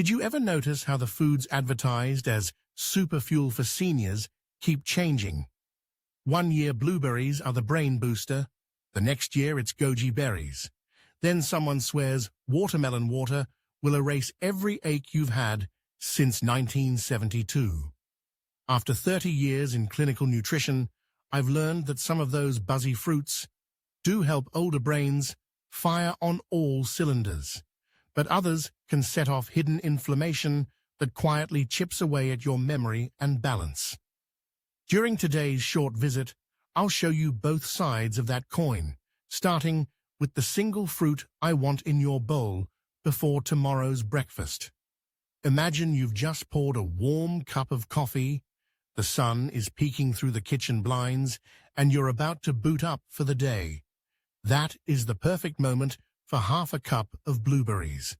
Did you ever notice how the foods advertised as superfuel for seniors keep changing? One year blueberries are the brain booster, the next year it's goji berries. Then someone swears watermelon water will erase every ache you've had since 1972. After 30 years in clinical nutrition, I've learned that some of those buzzy fruits do help older brains fire on all cylinders, but others can set off hidden inflammation that quietly chips away at your memory and balance. During today's short visit, I'll show you both sides of that coin, starting with the single fruit I want in your bowl before tomorrow's breakfast. Imagine you've just poured a warm cup of coffee, the sun is peeking through the kitchen blinds, and you're about to boot up for the day. That is the perfect moment for half a cup of blueberries.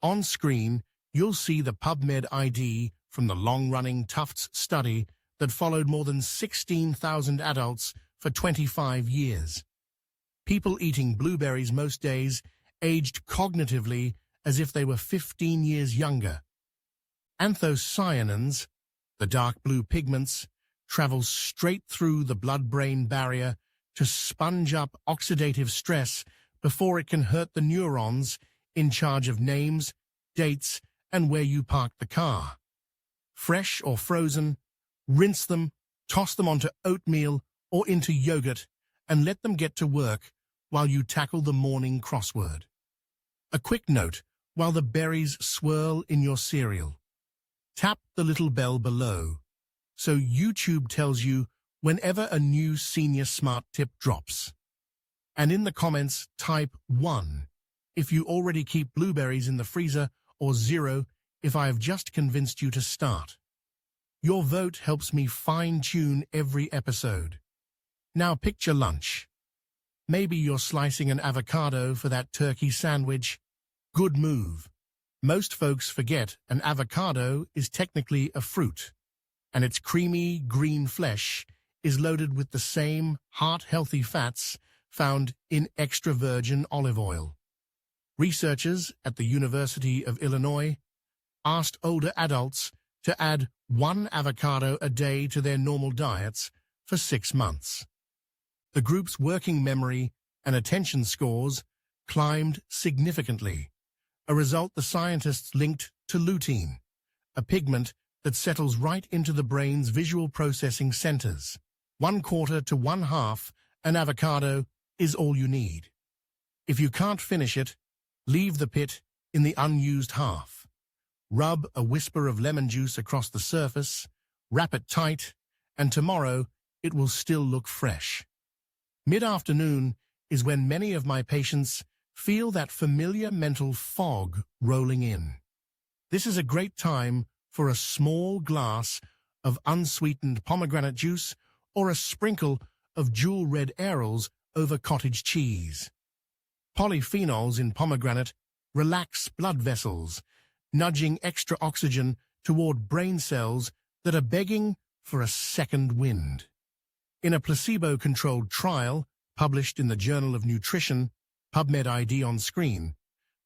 On screen, you'll see the PubMed ID from the long-running Tufts study that followed more than 16,000 adults for 25 years. People eating blueberries most days aged cognitively as if they were 15 years younger. Anthocyanins, the dark blue pigments, travel straight through the blood-brain barrier to sponge up oxidative stress before it can hurt the neurons in charge of names, dates, and where you park the car. Fresh or frozen, rinse them, toss them onto oatmeal or into yogurt, and let them get to work while you tackle the morning crossword. A quick note while the berries swirl in your cereal. Tap the little bell below so YouTube tells you whenever a new senior smart tip drops. And in the comments, type 1 if you already keep blueberries in the freezer, or 0 if I have just convinced you to start. Your vote helps me fine-tune every episode. Now picture lunch. Maybe you're slicing an avocado for that turkey sandwich. Good move. Most folks forget an avocado is technically a fruit, and its creamy green flesh is loaded with the same heart-healthy fats found in extra virgin olive oil. Researchers at the University of Illinois asked older adults to add 1 avocado a day to their normal diets for 6 months. The group's working memory and attention scores climbed significantly, a result the scientists linked to lutein, a pigment that settles right into the brain's visual processing centers. 1/4 to 1/2 an avocado is all you need. If you can't finish it, leave the pit in the unused half. Rub a whisper of lemon juice across the surface, wrap it tight, and tomorrow it will still look fresh. Mid-afternoon is when many of my patients feel that familiar mental fog rolling in. This is a great time for a small glass of unsweetened pomegranate juice or a sprinkle of jewel red arils over cottage cheese. Polyphenols in pomegranate relax blood vessels, nudging extra oxygen toward brain cells that are begging for a second wind. In a placebo-controlled trial published in the Journal of Nutrition, PubMed ID on screen,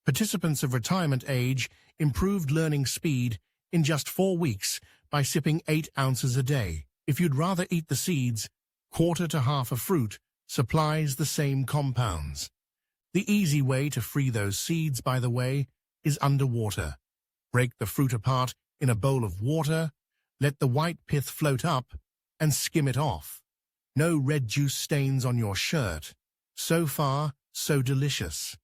participants of retirement age improved learning speed in just 4 weeks by sipping 8 ounces a day. If you'd rather eat the seeds, 1/4 to 1/2 a fruit supplies the same compounds. The easy way to free those seeds, by the way, is underwater. Break the fruit apart in a bowl of water, let the white pith float up, and skim it off. No red juice stains on your shirt. So far, so delicious.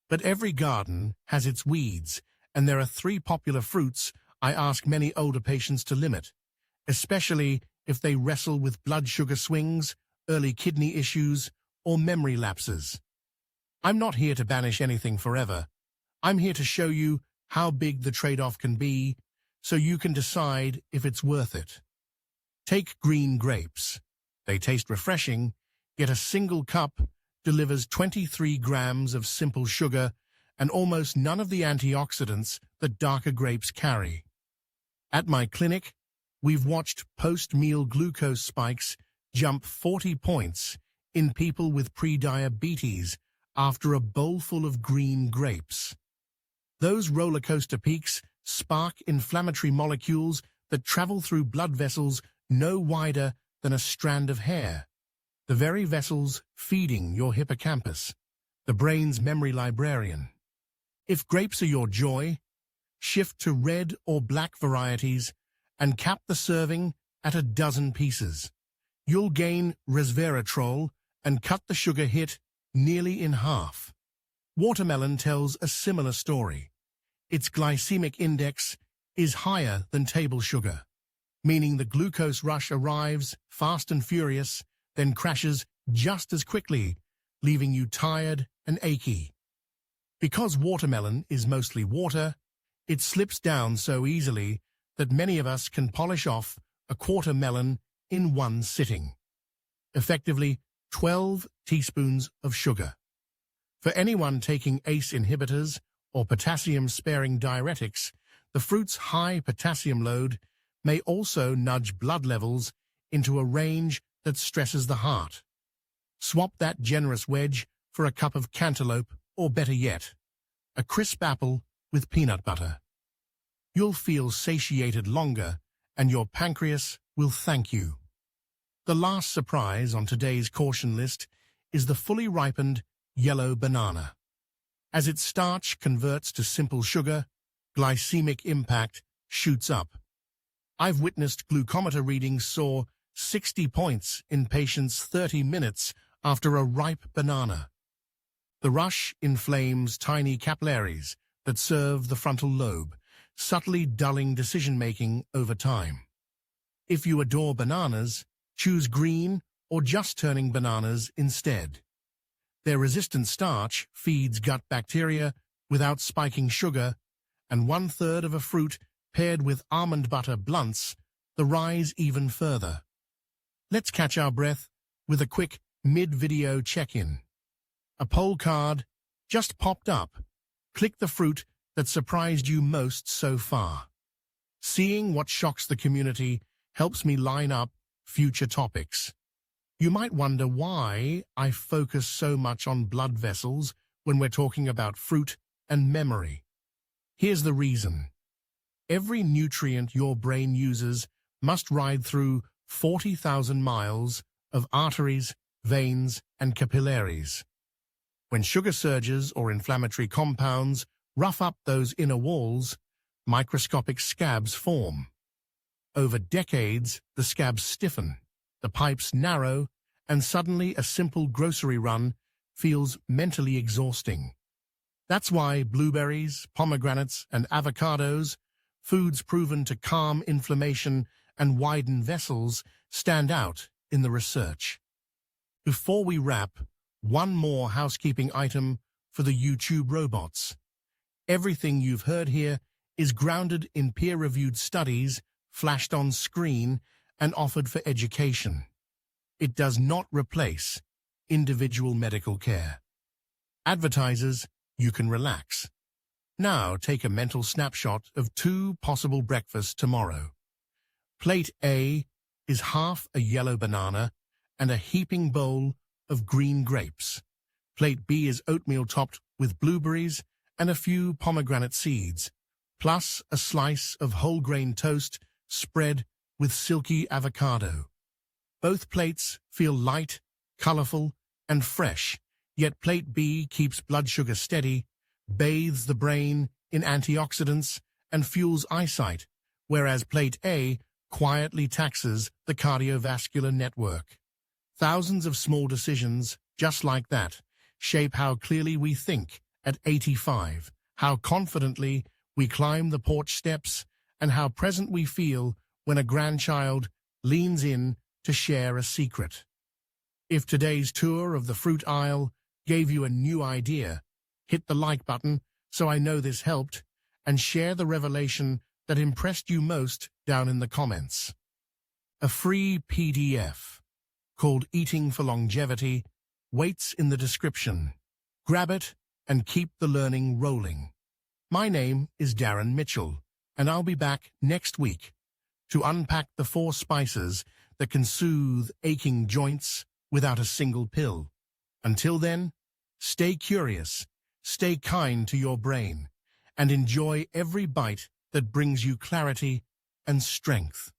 But every garden has its weeds, and there are 3 popular fruits I ask many older patients to limit, especially if they wrestle with blood sugar swings, early kidney issues, or memory lapses. I'm not here to banish anything forever. I'm here to show you how big the trade-off can be, so you can decide if it's worth it. Take green grapes. They taste refreshing, yet a single cup delivers 23 grams of simple sugar and almost none of the antioxidants that darker grapes carry. At my clinic, we've watched post-meal glucose spikes jump 40 points in people with pre-diabetes after a bowlful of green grapes. Those roller coaster peaks spark inflammatory molecules that travel through blood vessels no wider than a strand of hair, the very vessels feeding your hippocampus, the brain's memory librarian. If grapes are your joy, shift to red or black varieties and cap the serving at a dozen pieces. You'll gain resveratrol and cut the sugar hit nearly in half. Watermelon tells a similar story. Its glycemic index is higher than table sugar, meaning the glucose rush arrives fast and furious, then crashes just as quickly, leaving you tired and achy. Because watermelon is mostly water, it slips down so easily that many of us can polish off a quarter melon in one sitting. Effectively, 12 teaspoons of sugar. For anyone taking ACE inhibitors or potassium-sparing diuretics, the fruit's high potassium load may also nudge blood levels into a range that stresses the heart. Swap that generous wedge for a cup of cantaloupe, or better yet, a crisp apple with peanut butter. You'll feel satiated longer, and your pancreas will thank you. The last surprise on today's caution list is the fully ripened yellow banana. As its starch converts to simple sugar, glycemic impact shoots up. I've witnessed glucometer readings soar 60 points in patients 30 minutes after a ripe banana. The rush inflames tiny capillaries that serve the frontal lobe, subtly dulling decision-making over time. If you adore bananas, choose green or just turning bananas instead. Their resistant starch feeds gut bacteria without spiking sugar, and 1/3 of a fruit paired with almond butter blunts the rise even further. Let's catch our breath with a quick mid-video check-in. A poll card just popped up. Click the fruit that surprised you most so far. Seeing what shocks the community helps me line up future topics. You might wonder why I focus so much on blood vessels when we're talking about fruit and memory. Here's the reason. Every nutrient your brain uses must ride through 40,000 miles of arteries, veins, and capillaries. When sugar surges or inflammatory compounds rough up those inner walls, microscopic scabs form. Over decades, the scabs stiffen, the pipes narrow, and suddenly a simple grocery run feels mentally exhausting. That's why blueberries, pomegranates, and avocados, foods proven to calm inflammation and widen vessels, stand out in the research. Before we wrap, one more housekeeping item for the YouTube robots. Everything you've heard here is grounded in peer-reviewed studies, flashed on screen, and offered for education. It does not replace individual medical care. Advertisers, you can relax. Now take a mental snapshot of 2 possible breakfasts tomorrow. Plate A is half a yellow banana and a heaping bowl of green grapes. Plate B is oatmeal topped with blueberries and a few pomegranate seeds, plus a slice of whole grain toast spread with silky avocado. Both plates feel light, colorful, and fresh, yet plate B keeps blood sugar steady, bathes the brain in antioxidants, and fuels eyesight, whereas plate A quietly taxes the cardiovascular network. Thousands of small decisions, just like that, shape how clearly we think at 85, how confidently we climb the porch steps, and how present we feel when a grandchild leans in to share a secret. If today's tour of the fruit aisle gave you a new idea, hit the like button so I know this helped, and share the revelation that impressed you most down in the comments. A free PDF called Eating for Longevity waits in the description. Grab it and keep the learning rolling. My name is Daren Mitchell, and I'll be back next week to unpack the 4 spices that can soothe aching joints without a single pill. Until then, stay curious, stay kind to your brain, and enjoy every bite that brings you clarity and strength.